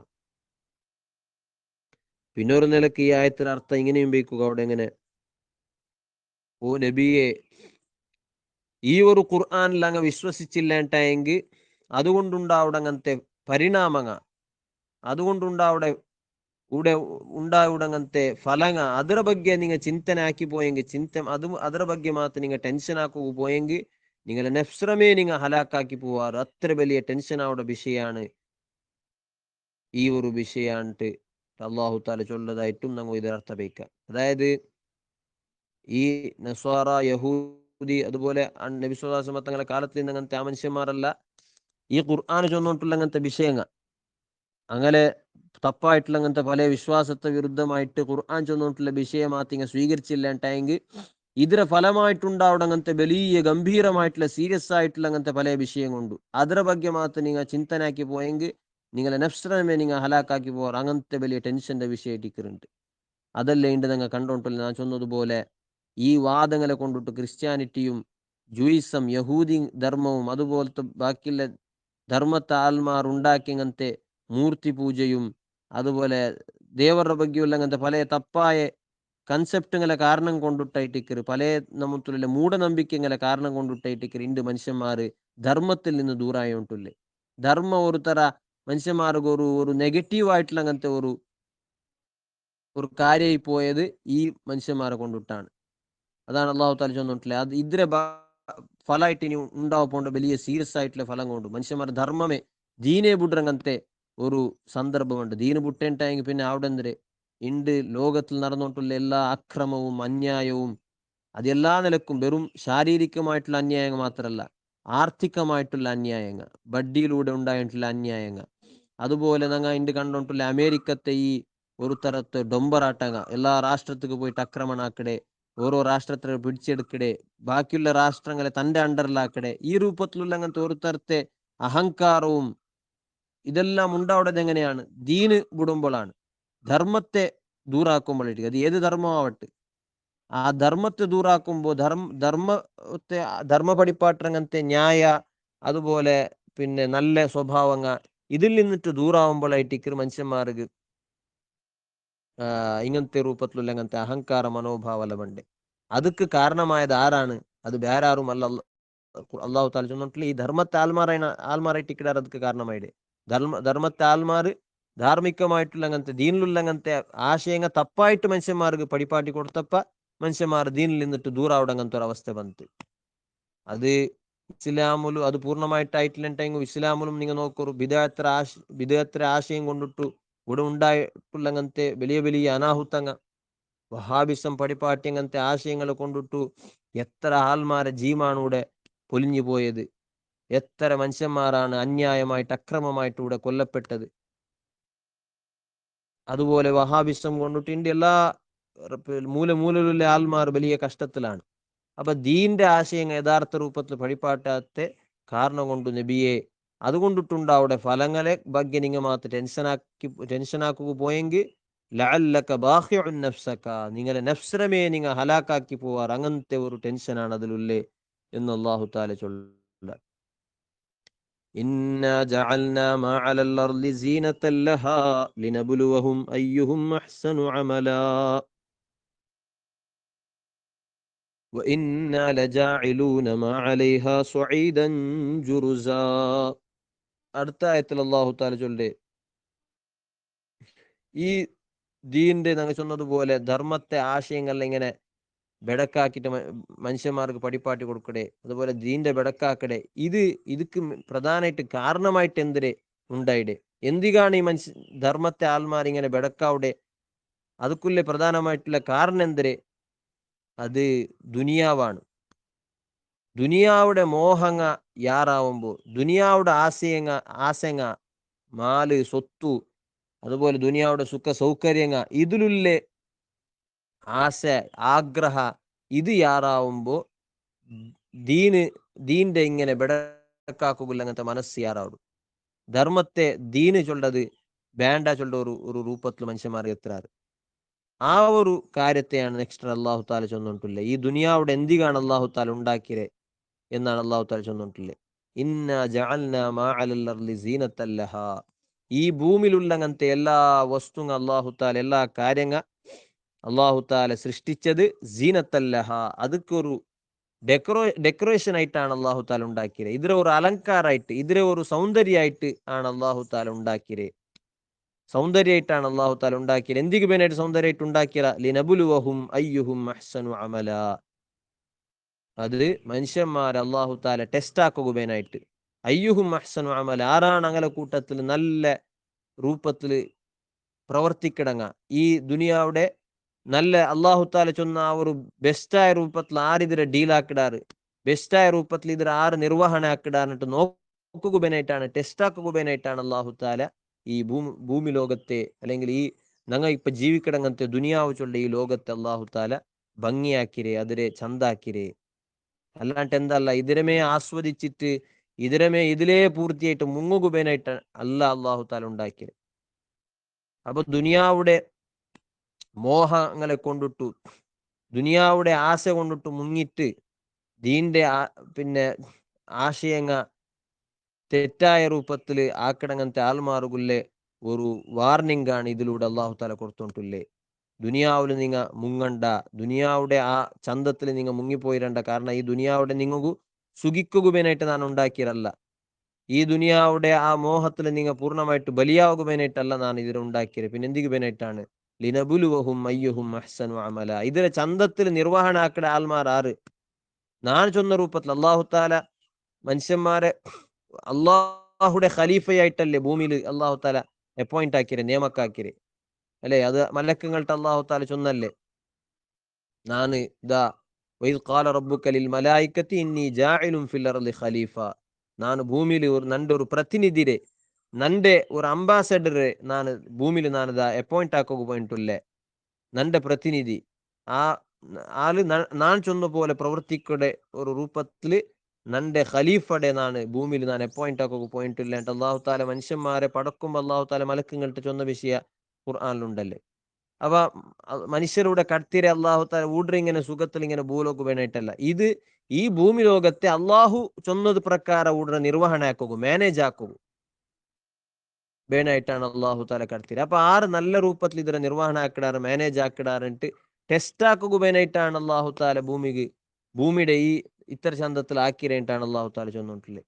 പിന്നെ ഒരു നിലക്ക് ഈ ആയത്തിന് അർത്ഥം ഇങ്ങനെയും ഉപയോഗിക്കുക അവിടെ എങ്ങനെ ഓ നബിയെ ഈ ഒരു ഖുർആനിൽ അങ്ങ് വിശ്വസിച്ചില്ലേണ്ടെങ്കിൽ അതുകൊണ്ടുണ്ടാവിടെ അങ്ങനത്തെ പരിണാമങ്ങ അതുകൊണ്ടുണ്ടാവിടെ ഇവിടെ ഉണ്ടാവുടങ്ങനത്തെ ഫലങ്ങ ಅದರ ಬಗ್ಗೆ നിങ്ങൾ ಚಿಂತನೆ ಹಾಕಿ പോയെങ്കിൽ ಅದರ ಬಗ್ಗೆ ಮಾತ್ರ നിങ്ങൾ ടെൻഷൻ ആക്കുക പോയെങ്കിൽ നിങ്ങളെ നഫ്സിനെ നിങ്ങൾ ഹലാക്കാക്കി പോവാറ് അത്ര വലിയ ടെൻഷൻ അവിടെ വിഷയമാണ് ഈ ഒരു വിഷയാണ്ട് അല്ലാഹു തആല ചൊല്ലതായിട്ടും നമ്മൾ ഇതിനർത്ഥം വെക്കുക അതായത് ഈ നസ്വാറ യഹൂദി അതുപോലെ നബി സല്ലല്ലാഹു അലൈഹി വസല്ലം തങ്ങളുടെ കാലത്ത് നിന്ന് അങ്ങനത്തെ ആ മനുഷ്യന്മാരല്ല ഈ ഖുർആൻ ചൊന്നിട്ടുള്ള അങ്ങനത്തെ വിഷയങ്ങൾ അങ്ങനെ തപ്പായിട്ടുള്ള അങ്ങനത്തെ പല വിശ്വാസത്തെ വിരുദ്ധമായിട്ട് ഖുർആൻ ചൊന്നിട്ടുള്ള വിഷയമാത്തിങ്ങ സ്വീകരിച്ചില്ലാണ്ടെങ്കിൽ ഇതിന്റെ ഫലമായിട്ടുണ്ടാവുന്ന അങ്ങനത്തെ വലിയ ഗംഭീരമായിട്ടുള്ള സീരിയസ് ആയിട്ടുള്ള അങ്ങനത്തെ പല വിഷയങ്ങളുണ്ട് അതിന്റെ ಬಗ್ಗೆ മാത്രം നിങ്ങൾ ചിന്തനാക്കി പോയെങ്കിൽ നിങ്ങളെ നഫ്സിനെ നിങ്ങൾ ഹലാക്കാക്കി പോവാർ അങ്ങനത്തെ വലിയ ടെൻഷന്റെ വിഷയമായിട്ടിരിക്കുന്നുണ്ട് അതല്ലേ ഉണ്ട് നിങ്ങൾ കണ്ടോണ്ടില്ല ഞാൻ ചൊന്നതുപോലെ ഈ വാദങ്ങളെ കൊണ്ടിട്ട് ക്രിസ്ത്യാനിറ്റിയും ജൂയിസം യഹൂദി ധർമ്മവും അതുപോലത്തെ ബാക്കിയുള്ള ധർമ്മത്തെ ആൽമാർ ഉണ്ടാക്കി അങ്ങനത്തെ മൂർത്തി പൂജയും അതുപോലെ ದೇವರ ಬಗ್ಗೆയുള്ള അങ്ങനത്തെ പല തപ്പായ കൺസെപ്റ്റുകളെ കാരണം കൊണ്ടിട്ടായിട്ടിക്കര് പല നമ്മത്തുള്ള മൂഢനമ്പിക്കങ്ങളെ കാരണം കൊണ്ടിട്ടായിട്ടിക്കര് ഇണ്ട് മനുഷ്യന്മാര് ധർമ്മത്തിൽ നിന്ന് ദൂരായി ഉണ്ടല്ലേ ധർമ്മം ഒരു തര മനുഷ്യന്മാർക്ക് ഒരു നെഗറ്റീവ് ആയിട്ടുള്ള അങ്ങനത്തെ ഒരു കാര്യമായി പോയത് ഈ മനുഷ്യന്മാരെ കൊണ്ടിട്ടാണ് അതാണ് അള്ളാഹു താല ചൊന്നിട്ടില്ലേ അത് ഇതിരെ ഫലമായിട്ട് ഇനി ഉണ്ടാവപ്പോണ്ട് വലിയ സീരിയസ് ആയിട്ടുള്ള ഫലം കൊണ്ട് മനുഷ്യന്മാരുടെ ധർമ്മമേ ദീനെ ബുഡ്രങ്ങനത്തെ ഒരു സന്ദർഭമുണ്ട് ദീന് ബുട്ടേണ്ടായെങ്കിൽ പിന്നെ അവിടെ എന്തിരെ ഇണ്ട് ലോകത്തിൽ നടന്നുകൊണ്ടുള്ള എല്ലാ അക്രമവും അന്യായവും അതെല്ലാ നിലക്കും വെറും ശാരീരികമായിട്ടുള്ള അന്യായങ്ങൾ മാത്രമല്ല ആർത്ഥികമായിട്ടുള്ള അന്യായങ്ങൾ ബഡ്ഡിയിലൂടെ ഉണ്ടായിട്ടുള്ള അന്യായങ്ങൾ അതുപോലെ ഞങ്ങൾ ഇണ്ട് കണ്ടോണ്ടുള്ള അമേരിക്കത്തെ ഈ ഒരു തരത്ത് ഡൊമ്പറാട്ടങ്ങ എല്ലാ രാഷ്ട്രത്തിക്ക് പോയിട്ട് ആക്രമണാക്കടെ ഓരോ രാഷ്ട്രത്തെ പിടിച്ചെടുക്കടെ ബാക്കിയുള്ള രാഷ്ട്രങ്ങളെ തന്റെ അണ്ടറിലാക്കടെ ഈ രൂപത്തിലുള്ള അങ്ങനത്തെ ഒരു തരത്തെ അഹങ്കാരവും ഇതെല്ലാം ഉണ്ടാവുന്നത് എങ്ങനെയാണ് ദീന് വിടുമ്പോഴാണ് ധർമ്മത്തെ ദൂരാക്കുമ്പോഴായിരിക്കും അത് ഏത് ധർമ്മമാവട്ടെ ആ ധർമ്മത്തെ ദൂരാക്കുമ്പോൾ ധർമ്മ പഠിപ്പാട്ടങ്ങനത്തെ ന്യായ അതുപോലെ പിന്നെ നല്ല സ്വഭാവങ്ങൾ ഇതിൽ നിന്നിട്ട് ദൂരാവുമ്പോഴായിട്ട് മനുഷ്യന്മാർക്ക് ഇങ്ങനത്തെ രൂപത്തിലുള്ള അങ്ങനത്തെ അഹങ്കാര മനോഭാവല ഉണ്ട് ಅದಕ್ಕೆ കാരണമായത് ആരാണ് അത് വേറെ ആരും അല്ല അള്ളാഹു താല ചൊന്നിട്ടില്ല ഈ ധർമ്മത്തെ ആൽമാറായിട്ട് ഇക്കിടാർ ಅದಕ್ಕೆ കാരണമായിട്ട് ധർമ്മത്തെ ആൽമാര് ധാർമ്മികമായിട്ടുള്ള അങ്ങനത്തെ ദീനിലുള്ള അങ്ങനത്തെ ആശയങ്ങൾ തപ്പായിട്ട് മനുഷ്യന്മാർക്ക് പഠിപ്പാട്ടി കൊടുത്തപ്പ മനുഷ്യന്മാർ ദീനിൽ നിന്നിട്ട് ദൂരാവിടെ അങ്ങനത്തെ ഒരു അവസ്ഥ വന്നിട്ട് അത് ഇസ്ലാമിലും അത് പൂർണ്ണമായിട്ടായിട്ടില്ലെങ്കിൽ ഇസ്ലാമിലും നിങ്ങൾ നോക്കൂ വിദേഹത്ര ആശയം കൊണ്ടിട്ടു ഇവിടെ ഉണ്ടായിട്ടുള്ള അങ്ങനത്തെ വലിയ വലിയ അനാഹുത്തങ്ങ വഹാബിസം പഠിപ്പാട്ടി അങ്ങനത്തെ ആശയങ്ങൾ കൊണ്ടിട്ടു എത്ര ആൽമാരെ ജീവനാണ് ഇവിടെ പൊലിഞ്ഞു പോയത് എത്ര മനുഷ്യന്മാരാണ് അന്യായമായിട്ട് അക്രമമായിട്ട് ഇവിടെ കൊല്ലപ്പെട്ടത് അതുപോലെ വഹാബിസം കൊണ്ടിട്ട് ഇന്ത്യ എല്ലാ മൂലയിലുള്ള ആൽമാർ വലിയ കഷ്ടത്തിലാണ് അപ്പൊ ദീന്റെ ആശയം യഥാർത്ഥ രൂപത്തിൽ പഠിപ്പാട്ടാത്ത കാരണം കൊണ്ട് നബിയെ അതുകൊണ്ടിട്ടുണ്ടാവുടെ ഫലങ്ങളെ ಬಗ್ಗೆ നിങ്ങൾ മാത്രം ടെൻഷനാക്കുക പോയെങ്കിൽ ലഅല്ലക ബാഖിഉൻ നഫ്സക നിങ്ങളെ നഫ്സരമേ നിങ്ങൾ ഹലാക്കാക്കി പോവാർ അങ്ങനത്തെ ഒരു ടെൻഷനാണ് അതിലുള്ളേ എന്ന് അല്ലാഹു തആല ചൊല്ല. ഇന്നാ ജഅൽനാ മാ അലൽ അർളി സീനത്തൻ ലഹാ ലിനബ്ലുവഹും അയ്യുഹും അഹ്സനു അമലാ وإنا لجاعلون ما عليها صعيدا جرزا. അടുത്ത ആയത്തിൽ അല്ലാഹു തആല ചൊല്ലേ ഈ ദീന്റെ ഞങ്ങൾ ചൊന്നതുപോലെ ധർമ്മത്തെ ആശയങ്ങൾ ഇങ്ങനെ ബെടക്കാക്കിട്ട് മനുഷ്യന്മാർക്ക് പഠിപ്പാട്ടി കൊടുക്കടേ, അതുപോലെ ദീന്റെ ബെടക്കാക്കടെ. ഇതുക്ക് പ്രധാനമായിട്ട് കാരണമായിട്ട് എന്തിരെ ഉണ്ടായിടെ, എന്തിനാണ് ഈ ധർമ്മത്തെ ആൾമാർ ഇങ്ങനെ ബെടക്കാവിടെ, അതുക്കുള്ള പ്രധാനമായിട്ടുള്ള കാരണം എന്തിരെ, അത് ദുനിയാവാണ്. ദുനിയാവുടെ മോഹങ്ങ യാറാവുമ്പോ ദുനിയാവുടെ ആശയങ്ങ മാല് സ്വത്തു അതുപോലെ ദുനിയാവുടെ സുഖ സൗകര്യങ്ങ ഇതിലുള്ള ആശ ആഗ്രഹ ഇത് യാറാവുമ്പോ ദീന്റെ ഇങ്ങനെ ബെടക്കാക്കുകില്ല അങ്ങനത്തെ മനസ്സ് യാറാവും. ധർമ്മത്തെ ദീന് ചൊല്ലത് വേണ്ട ചൊല്ല ഒരു രൂപത്തിൽ മനുഷ്യന്മാർ എത്താറ്. ആ ഒരു കാര്യത്തെയാണ് നെക്സ്റ്റ് അല്ലാഹു താല ചൊന്നിട്ടില്ലേ. ഈ ദുനിയാവുടെ എന്തിനാണ് അല്ലാഹു താല ഉണ്ടാക്കിയത് എന്നാണ് അല്ലാഹു താല ചൊന്നിട്ടില്ലേ. ഇന്നാ ജഅൽനാ മാ അലൽ അർളി സീനത്തൻ ലഹാ ഈ ഭൂമിയിലുള്ള അങ്ങനത്തെ എല്ലാ വസ്തുങ്ങ അല്ലാഹു താല എല്ലാ കാര്യങ്ങ അല്ലാഹു താല സൃഷ്ടിച്ചത് സീനത്തൻ ലഹാ അതൊരു ഡെക്കറേഷൻ ആയിട്ടാണ് അല്ലാഹു താല ഉണ്ടാക്കിയത്. ഇതിലെ ഒരു അലങ്കാരായിട്ട് ഇതിലെ ഒരു സൗന്ദര്യമായിട്ട് ആണ് അല്ലാഹു താല ഉണ്ടാക്കിയത്. സൗന്ദര്യമായിട്ടാണ് അല്ലാഹു താല ഉണ്ടാക്കിയത്. എന്തിക്ക് വേണ്ടിയിട്ട് സൗന്ദര്യമായിട്ട് ഉണ്ടാക്കിയ ലിനബ്ലുവഹും അയ്യുഹും അഹ്സനു അമല അത് മനുഷ്യന്മാർ അല്ലാഹു താല ടെസ്റ്റ് ആക്കുകയായിട്ട്. അയ്യുഹും അഹ്സനു അമല ആരാണ് അങ്ങനെ കൂട്ടത്തിൽ നല്ല രൂപത്തിൽ പ്രവർത്തിക്കിടങ്ങ ഈ ദുനിയാവുടെ നല്ല അല്ലാഹു താല ചൊന്ന ആ ഒരു ബെസ്റ്റായ രൂപത്തിൽ ആരിതിരെ ഡീലാക്കിടാറ്, ബെസ്റ്റായ രൂപത്തിൽ ഇതിൽ ആറ് നിർവഹണ ആക്കിടാറിട്ട് നോക്കുകയായിട്ടാണ്, ടെസ്റ്റ് ആക്കുകയായിട്ടാണ് അല്ലാഹു താല ഈ ഭൂമി ലോകത്തെ അല്ലെങ്കിൽ ഈ ഞങ്ങൾ ഇപ്പൊ ജീവിക്കിടങ്ങനത്തെ ദുനിയാവ് ചൊല്ല ഈ ലോകത്തെ അല്ലാഹു താല ഭംഗിയാക്കിരേ, അതിരെ ചന്താക്കിരേ. അല്ലാണ്ട് എന്തല്ല ഇതിരമേ ആസ്വദിച്ചിട്ട് ഇതിലേ പൂർത്തിയായിട്ട് മുങ്ങുകുബേനായിട്ട് അല്ലാഹു താല ഉണ്ടാക്കിയത്. അപ്പൊ ദുനിയാവുടെ മോഹങ്ങളെ കൊണ്ടിട്ടു ദുനിയാവുടെ ആശ കൊണ്ടിട്ട് മുങ്ങിട്ട് ദീന്റെ പിന്നെ ആശയങ്ങ തെറ്റായ രൂപത്തിൽ ആക്കിടങ്ങനത്തെ ആൾമാറുകുല്ലേ ഒരു വാർണിംഗ് ആണ് ഇതിലൂടെ അല്ലാഹു താല കൊടുത്തോണ്ടില്ലേ. ദുനിയാവിൽ നിങ്ങ മുങ്ങണ്ട, ദുനിയാവുടെ ആ ചന്തത്തിൽ നിങ്ങൾ മുങ്ങിപ്പോയിരണ്ട. കാരണം ഈ ദുനിയാവുടെ നിങ്ങൾക്ക് സുഖിക്കുകയായിട്ട് ഞാൻ ഉണ്ടാക്കിയതല്ല. ഈ ദുനിയാവുടെ ആ മോഹത്തിൽ നിങ്ങൾ പൂർണ്ണമായിട്ട് ബലിയാകുവാനായിട്ടല്ല ഞാൻ ഇതിൽ ഉണ്ടാക്കിയത്. പിന്നെ എന്തിക്കുവാനായിട്ടാണ് ലിനബ്ലുവഹും അയ്യുഹും അഹ്സനു അമല ഇതിലെ ചന്തത്തിൽ നിർവഹണ ആക്കട ആൾമാർ ആറ് ഞാൻ ചൊന്ന രൂപത്തിൽ അല്ലാഹു താല മനുഷ്യന്മാരെ അള്ളാഹുടെ ഖലീഫയായിട്ടല്ലേ ഭൂമിയിൽ അല്ലാഹു താല അപ്പോയിന്റ് ആക്കിയത്, നിയമക്കാക്കിയത് അല്ലെ. അത് മലക്കുങ്ങൾട്ട് അല്ലാഹു താല ചൊന്നല്ലേ, ഞാൻ ഇതാ വഇദ് ഖാല റബ്ബുക ലിൽ മലായികതി ഇന്നി ജാഇലുൻ ഫിൽ അർളി ഖലീഫ ನಾನು ಭೂಮಿಲಿ ನಂಡೆ ഒരു പ്രതിനിധിരെ നന്റെ ഒരു അംബാസഡറെ ഞാൻ ഭൂമിയിൽ ഞാനിതാ അപ്പോയിന്റ് ആക്കുക പോയിട്ടില്ലേ. നന്റെ പ്രതിനിധി ആ ആള് ഞാൻ ചൊന്ന പോലെ പ്രവർത്തിക്കടെ ഒരു രൂപത്തില് നന്റെ ഖലീഫടെ ഞാൻ ഭൂമിയിൽ ഞാൻ അപ്പോയിന്റ് ആക്കുക പോയിട്ടില്ല. അല്ലാഹു താല മനുഷ്യന്മാരെ പടക്കുമ്പോ അല്ലാഹു താല മലക്കുങ്ങൾട്ട് ചൊന്ന വിഷയ ഖുർആനിലുണ്ടല്ലേ. അവ മനുഷ്യരുടെ കടത്തിരെ അല്ലാഹു താല ഊഡ്രി ഇങ്ങനെ സുഖത്തിൽ ഇങ്ങനെ ഭൂലോക്ക് വേണായിട്ടല്ല. ഇത് ഈ ഭൂമി ലോകത്തെ അള്ളാഹു ചൊന്നത് പ്രಕಾರ ഊടുന്ന നിർവഹണ ആക്കുക മാനേജ് ആക്കുക വേണായിട്ടാണ് അള്ളാഹു താല കടത്തിരി. അപ്പൊ ആറ് നല്ല രൂപത്തിൽ ഇതിനെ നിർവഹണ ആക്കിടാറ് മാനേജ് ആക്കിടാറിട്ട് ടെസ്റ്റ് ആക്കുക വേണായിട്ടാണ് അള്ളാഹു താല ഭൂമിയുടെ ഈ ഇത്തര ചന്തത്തിൽ ആക്കിരേട്ടാണ് അള്ളാഹു താല ചൊന്നിട്ടില്ലേ.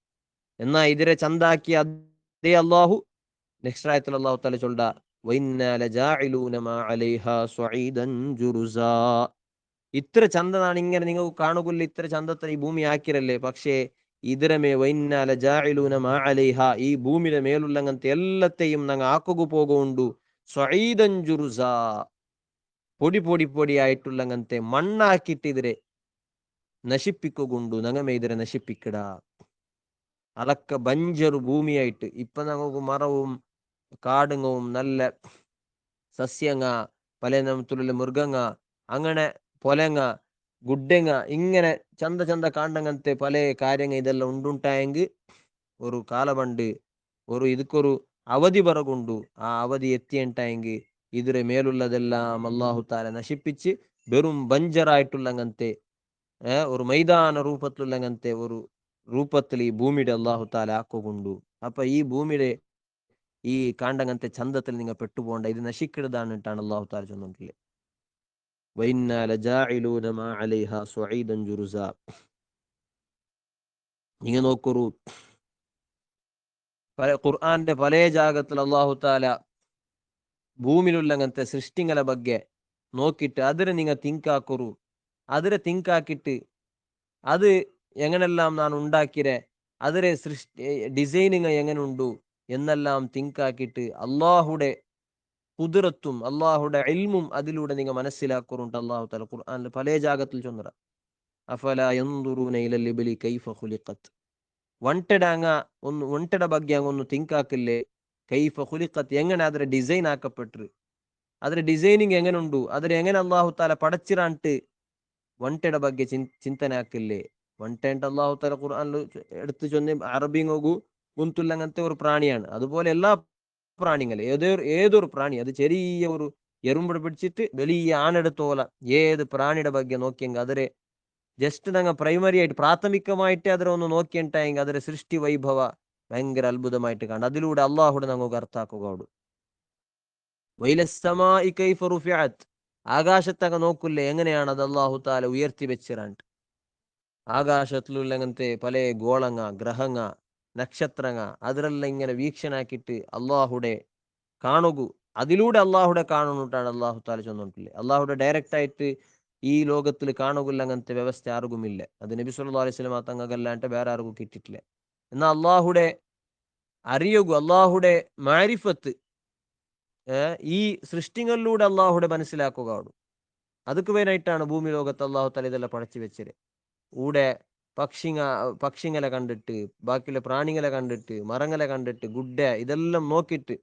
എന്നാ ഇതിരെ ചന്താക്കി അതേ അള്ളാഹു നെക്സ്റ്റ് ആയത്തിൽ അള്ളാഹു താല ചൊല്ല ഇത്ര ചന്തനാണ് ഇങ്ങനെ നിങ്ങൾക്ക് കാണുകില്ല, ഇത്ര ചന്തത്തിന് ഈ ഭൂമി ആക്കിരല്ലേ. പക്ഷേ ഇതിരമേ വൈന്നാല ജാഇലൂന മാ അലൈഹ ഈ ഭൂമിയുടെ മേലുള്ള അങ്ങനത്തെ എല്ലാത്തെയും ഞങ്ങൾ ആക്കുക പോകുണ്ടു സ്വഈദൻ ജുറുസ പൊടി പൊടി പൊടി ആയിട്ടുള്ള അങ്ങനത്തെ മണ്ണാക്കിയിട്ട് ഇതിരെ നശിപ്പിക്കുകൊണ്ടു ഞങ്ങമേ ഇതിരെ നശിപ്പിക്കട. അലക്ക ബഞ്ചറ് ഭൂമിയായിട്ട് ഇപ്പൊ ഞങ്ങൾക്ക് മറവും കാടുങ്ങവും നല്ല സസ്യങ്ങ പല നമത്തിലുള്ള മൃഗങ്ങ അങ്ങനെ പൊലങ്ങ ಗುಡ್ಡೆಂಗ ಇಂಗನೆ ಚಂದ ಚಂದ ಕಾಂಡಂಗಂತೆ ಪಲೆ ಕಾರ್ಯಂಗ ಇದೆಲ್ಲ ಉಂಡುಂಟಾಯಂಗ್ ഒരു കാലമുണ്ട് ഒരു ഇതൊരു അവധി പറകുണ്ടു ആ അവധി എത്തിയണ്ടായെങ്കിൽ ഇതിരെ മേലുള്ളതെല്ലാം അല്ലാഹു താല നശിപ്പിച്ച് വെറും ബഞ്ചറായിട്ടുള്ളങ്ങനത്തെ ഒരു മൈതാന രൂപത്തിലുള്ളങ്ങനത്തെ ഒരു രൂപത്തിൽ ഈ ഭൂമിയുടെ അല്ലാഹു താല ആക്കുകൊണ്ടു. അപ്പൊ ഈ ഭൂമിയുടെ ഈ കാണ്ടങ്ങനത്തെ ചന്തത്തിൽ നിങ്ങൾ പെട്ടുപോകണ്ട, ഇത് നശിക്കരുതാന്നിട്ടാണ് അല്ലാഹു താല ചൊന്നിട്ടില്ലേ. നിങ്ങൾ നോക്കൊരു ഖുർആന്റെ പല ജാഗത്തിൽ അല്ലാഹു താല ഭൂമിയിലുള്ളങ്ങനത്തെ സൃഷ്ടിങ്ങളെ ಬಗ್ಗೆ നോക്കിയിട്ട് അതിരെ നിങ്ങൾ തിങ്കാക്കൊരു, അതിരെ തിങ്കാക്കിയിട്ട് അത് എങ്ങനെല്ലാം ನಾನು ഉണ്ടാക്കിരെ, അതിരെ ഡിസൈനിങ് എങ്ങനെ ഉണ്ടു എന്നെല്ലാം തിങ്കാക്കിയിട്ട് അള്ളാഹുടെ കുതിരത്തും അള്ളാഹുടെ ഇൽമും അതിലൂടെ നിങ്ങൾ മനസ്സിലാക്കുറുണ്ട്. അള്ളാഹു തആല ഖുർആനിൽ പല ജാഗത്തിൽ ചൊന്നറ അഫലാ യൻദുറൂന ഇലൽ ഇബ്ലി കൈഫ ഖുലിഖത്. ಒಂಟೆಡ ಬಗ್ಗೆ ಒಂದು ತಿಂಕ್ ಹಾಕಿಲ್ಲೇ ಕೈಫ ಖುಲಿಖತ್ എങ്ങനെ ಅದರ ഡിസൈൻ ആക്കപ്പെട്ടു, ಅದರ ഡിസൈനിങ് എങ്ങനെ ഉണ്ടു, അതിന് എങ്ങനെ അല്ലാഹു തആല പടച്ചിറാണ്ട് ಒಂಟೆಡ ಬಗ್ಗೆ ചിന്തന ആക്കില്ലേ. ಒಂಟೆಂಟ್ അല്ലാഹു തആല ഖുർആനിൽ എടുത്തു ചൊന്നി അറബിങ്ങോഗു ഗുന്തുല്ലങ്ങനത്തെ ഒരു പ്രാണിയാണ്. അതുപോലെ എല്ലാ പ്രാണികളും ഏതൊരു പ്രാണി അത് ചെറിയ ഒരു എറുമ്പിടെ പിടിച്ചിട്ട് വലിയ ആണെടുത്തോല ഏത് പ്രാണിയുടെ ಬಗ್ಗೆ നോക്കിയെങ്കിൽ അതിരെ ജസ്റ്റ് ഞങ്ങൾ പ്രൈമറി ആയിട്ട് പ്രാഥമികമായിട്ട് അതിനെ ഒന്ന് നോക്കിയിട്ടായെങ്കിൽ അതിന്റെ സൃഷ്ടി വൈഭവ ഭയങ്കര അത്ഭുതമായിട്ട് കാണും. അതിലൂടെ അള്ളാഹുടെ ഞങ്ങൾക്ക് അർത്ഥാക്കുകയോട് വൈലസ്സമായി കൈഫ റുഫിഅത്, ആകാശത്തങ്ങ നോക്കില്ലേ എങ്ങനെയാണ് അത് അള്ളാഹു താല ഉയർത്തി വെച്ചിറാണ്ട്. ആകാശത്തിലുള്ള അങ്ങനത്തെ പല ഗോളങ്ങ ഗ്രഹങ്ങ നക്ഷത്രങ്ങ അതിലെല്ലാം ഇങ്ങനെ വീക്ഷണാക്കിയിട്ട് അള്ളാഹുടെ കാണുകു, അതിലൂടെ അള്ളാഹുടെ കാണുന്നിട്ടാണ് അള്ളാഹു താല ചൊന്നിട്ടില്ലേ. അള്ളാഹുടെ ഡയറക്റ്റ് ആയിട്ട് ഈ ലോകത്തിൽ കാണുകില്ല അങ്ങനത്തെ വ്യവസ്ഥ ആർക്കുമില്ല. അത് നബി സല്ലല്ലാഹു അലൈഹി വസല്ലം തങ്ങല്ലാണ്ട് വേറെ ആർക്കും കിട്ടിയിട്ടില്ല. എന്നാൽ അള്ളാഹുടെ അറിയുക, അള്ളാഹുടെ മാരിഫത്ത് ഈ സൃഷ്ടികളിലൂടെ അള്ളാഹുടെ മനസ്സിലാക്കുക. അതൊക്കെ വേനായിട്ടാണ് ഭൂമി ലോകത്ത് അള്ളാഹു തആല ഇതെല്ലാം പടച്ചു വെച്ചത്. ഊടെ പക്ഷിങ്ങളെ കണ്ടിട്ട്, ബാക്കിയുള്ള പ്രാണികളെ കണ്ടിട്ട്, മരങ്ങളെ കണ്ടിട്ട്, ഗുഡ്ഡ ഇതെല്ലാം നോക്കിയിട്ട്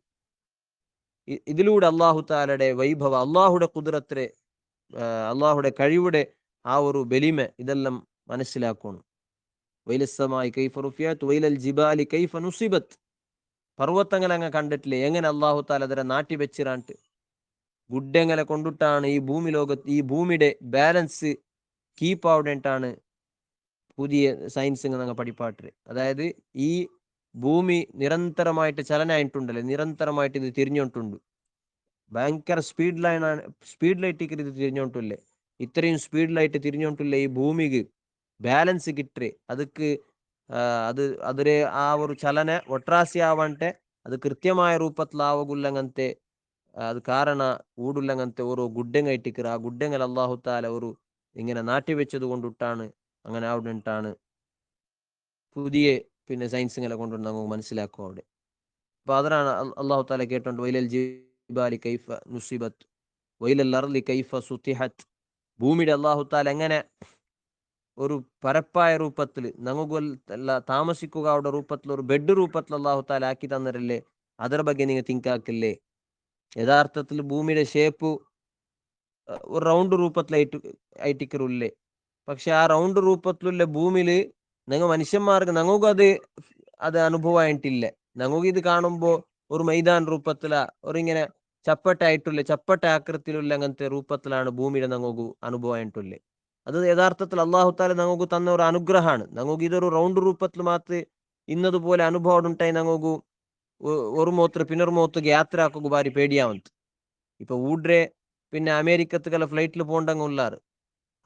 ഇതിലൂടെ അള്ളാഹു താലയുടെ വൈഭവ, അള്ളാഹുടെ കുതിരത്തിലെ അള്ളാഹുടെ കഴിവുടെ ആ ഒരു ബലിമ ഇതെല്ലാം മനസ്സിലാക്കണം. വൈലസ്സമായി കൈഫ റുഫിഅത് വൈലൽ ജിബാലി കൈഫ നുസിബത്, പർവ്വതങ്ങളെ അങ്ങ് കണ്ടിട്ടില്ലേ എങ്ങനെ അള്ളാഹു താല അതിനെ നാട്ടി വെച്ചിറാണ്ട് ഗുഡ്ഡങ്ങളെ കൊണ്ടിട്ടാണ് ഈ ഭൂമി ലോകത്ത് ഈ ഭൂമിയുടെ ബാലൻസ് കീപ്പ് ആവേണ്ടിയിട്ടാണ് പുതിയ സയൻസ് ഞങ്ങൾ പഠിപ്പാട്ട്. അതായത് ഈ ഭൂമി നിരന്തരമായിട്ട് ചലനായിട്ടുണ്ടല്ലേ, നിരന്തരമായിട്ട് ഇത് തിരിഞ്ഞോട്ടുണ്ട്, ഭയങ്കര സ്പീഡിലായിട്ട് ഇത് തിരിഞ്ഞോണ്ടില്ലേ, ഇത്രയും സ്പീഡിലായിട്ട് തിരിഞ്ഞോണ്ടില്ലേ ഈ ഭൂമിക്ക് ബാലൻസ് കിട്ടേ ಅದಕ್ಕೆ അതിരെ ആ ഒരു ചലന ഒട്രാസി ആവണ്ടേ അത് കൃത്യമായ രൂപത്തിലാവുള്ളങ്ങനത്തെ അത് കാരണ ഊടുള്ളങ്ങനത്തെ ഓരോ ഗുഡ്ഡങ്ങ ഇട്ടിക്കറ ആ ഗുഡ്ഡങ്ങൾ അള്ളാഹു താല ഒരു ഇങ്ങനെ നാട്ടി വെച്ചത് കൊണ്ടിട്ടാണ് അങ്ങനെ അവിടെട്ടാണ് പുതിയ പിന്നെ സയൻസുകളെ കൊണ്ടുണ്ട് നമുക്ക് മനസ്സിലാക്കും അവിടെ. അപ്പൊ അതിനാണ് അള്ളാഹു താല കേട്ടോണ്ട് വൈലൽ ജിബാലി കൈഫ നുസിബത്ത് വൈലൽ അർളി കൈഫ സുത്തിഹത്ത്, ഭൂമിയുടെ അള്ളാഹു താല എങ്ങനെ ഒരു പരപ്പായ രൂപത്തിൽ ഞങ്ങൾക്കെല്ല താമസിക്കുക അവിടെ രൂപത്തിൽ ഒരു ബെഡ് രൂപത്തിൽ അള്ളാഹു താല ആക്കി തന്നിരല്ലേ, ಅದರ ಬಗ್ಗೆ നിങ്ങൾ തിങ്ക് ആക്കില്ലേ. യഥാർത്ഥത്തിൽ ഭൂമിയുടെ ഷേപ്പ് ഒരു റൗണ്ട് രൂപത്തിലായിട്ടിക്കറില്ലേ, പക്ഷെ ആ റൗണ്ട് രൂപത്തിലുള്ള ഭൂമിയിൽ നിങ്ങൾ മനുഷ്യന്മാർക്ക് ഞങ്ങൾക്കും അത് അനുഭവമായിട്ടില്ല. ഞങ്ങൾക്ക് ഇത് കാണുമ്പോൾ ഒരു മൈതാൻ രൂപത്തില ഒരു ഇങ്ങനെ ചപ്പട്ട ആകൃതിയിലുള്ള അങ്ങനത്തെ രൂപത്തിലാണ് ഭൂമിയുടെ ഞങ്ങൾക്ക് അനുഭവമായിട്ടില്ലേ. അത് യഥാർത്ഥത്തിൽ അള്ളാഹു താല ഞങ്ങൾക്ക് തന്ന ഒരു അനുഗ്രഹമാണ്. ഞങ്ങൾക്ക് ഇതൊരു റൗണ്ട് രൂപത്തിൽ മാത്രമേ ഇന്നതുപോലെ അനുഭവം ഉണ്ടായി. ഞങ്ങൾക്ക് ഒരു മോത്ര പിന്നൊരു മോത്തക്ക് യാത്ര ആക്കുക ഭാരി പേടിയാവന്ത്. ഇപ്പൊ ഊഡ്രെ പിന്നെ അമേരിക്കത്തുകല്ല ഫ്ലൈറ്റിൽ പോകണ്ടങ്ങ് ഉള്ളാറ്,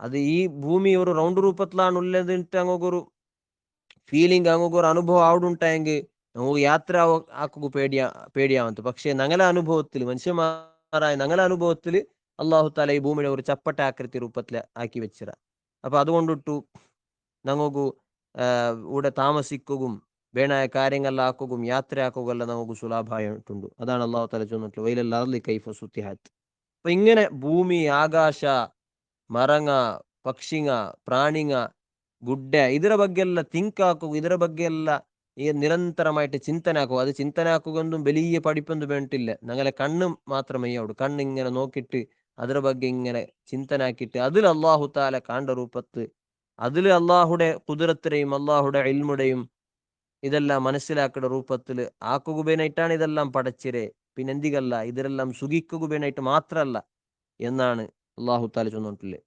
അത് ഈ ഭൂമി ഒരു റൗണ്ട് രൂപത്തിലാണ് ഉള്ളതിട്ട് അങ്ങൊരു ഫീലിംഗ് അങ്ങൊരു അനുഭവം അവിടെ ഉണ്ടായെങ്കിൽ നമുക്ക് യാത്ര ആക്കുക പേടിയാവന്ത്. പക്ഷെ ഞങ്ങളെ അനുഭവത്തിൽ മനുഷ്യന്മാരായ ഞങ്ങളെ അനുഭവത്തിൽ അള്ളാഹു താല ഈ ഭൂമിയുടെ ഒരു ചപ്പട്ട ആകൃതി രൂപത്തിൽ ആക്കി വെച്ചിര. അപ്പൊ അതുകൊണ്ടിട്ടു ഞങ്ങൾക്ക് ഇവിടെ താമസിക്കുകയും വേണായ കാര്യങ്ങളിലാക്കുകയും യാത്രയാക്കുകയെല്ലാം നമുക്ക് സുലഭമായിട്ടുണ്ട്. അതാണ് അള്ളാഹു താല ചൊന്നിട്ടുള്ളത് വൈലൽ അർളി കൈഫ സുത്തിഹത്ത്. അപ്പൊ ഇങ്ങനെ ഭൂമി, ആകാശ, മരങ്ങ, പക്ഷിങ്ങ, പ്രാണിങ്ങ, ಗುಡ್ಡ ಇದರ ಬಗ್ಗೆ ಎಲ್ಲ ತಿಂಕ್ ಹಾಕುವ, ಇದರ ಬಗ್ಗೆ ಎಲ್ಲ ಈ ನಿರಂತರമായിട്ട് ചിന്തന ആക്കുക. അത് ചിന്തന ആക്കുകയൊന്നും വലിയ പഠിപ്പൊന്നും വേണ്ടിട്ടില്ല, ഞങ്ങളെ കണ്ണ് മാത്രമേ അവിടെ കണ്ണിങ്ങനെ നോക്കിയിട്ട് ಅದರ ಬಗ್ಗೆ ഇങ്ങനെ ചിന്തനാക്കിയിട്ട് അതിൽ അല്ലാഹു തആല കാണ്ട രൂപത്ത് അതിൽ അല്ലാഹുടെ ഖുദ്റത്തിനെയും അല്ലാഹുടെ ഇൽമുടെയും ഇതെല്ലാം മനസ്സിലാക്കുന്ന രൂപത്തിൽ ആക്കുകുബേനായിട്ടാണ് ഇതെല്ലാം പടച്ചിരെ പിന്നെന്തികല്ല ഇതിലെല്ലാം സുഖിക്കുകുബേനായിട്ട് മാത്രമല്ല എന്നാണ് അല്ലാഹു തആല ചൊന്നിട്ടുള്ളത്.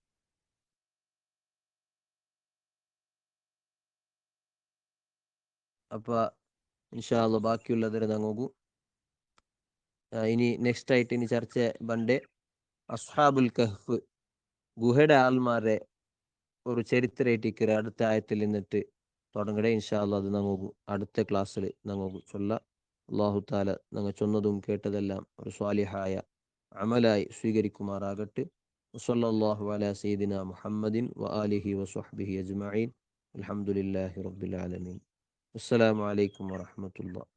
അപ്പൊ ഇൻഷാ അല്ലാഹ് ബാക്കിയുള്ളതിന് നോക്കൂ. ഇനി നെക്സ്റ്റ് ആയിട്ട് ഇനി ചർച്ച ബണ്ടേ അസ്ഹാബുൽ കഹ്ഫ് ഗുഹയുടെ ആൾമാരെ ഒരു ചരിത്രമായിട്ട് അടുത്ത ആയത്തിൽ നിന്നിട്ട് തുടങ്ങടെ. ഇൻഷാ അല്ലാഹ് അത് നമുക്ക് അടുത്ത ക്ലാസ്സിൽ നമുക്ക് ചൊല്ലാം. അല്ലാഹു തആല ഞങ്ങൾ ചൊന്നതും കേട്ടതെല്ലാം ഒരു സ്വാലിഹായ അമലായി സ്വീകരിക്കുമാറാകട്ടെ. വസല്ലല്ലാഹു അലാ സയ്യിദിന മുഹമ്മദിൻ വആലിഹി വസ്വഹ്ബിഹി അജ്മഈൻ. അൽഹംദുലില്ലാഹി റബ്ബിൽ ആലമീൻ. അസ്സലാമു അലൈക്കും വറഹ്മത്തുള്ളാഹി.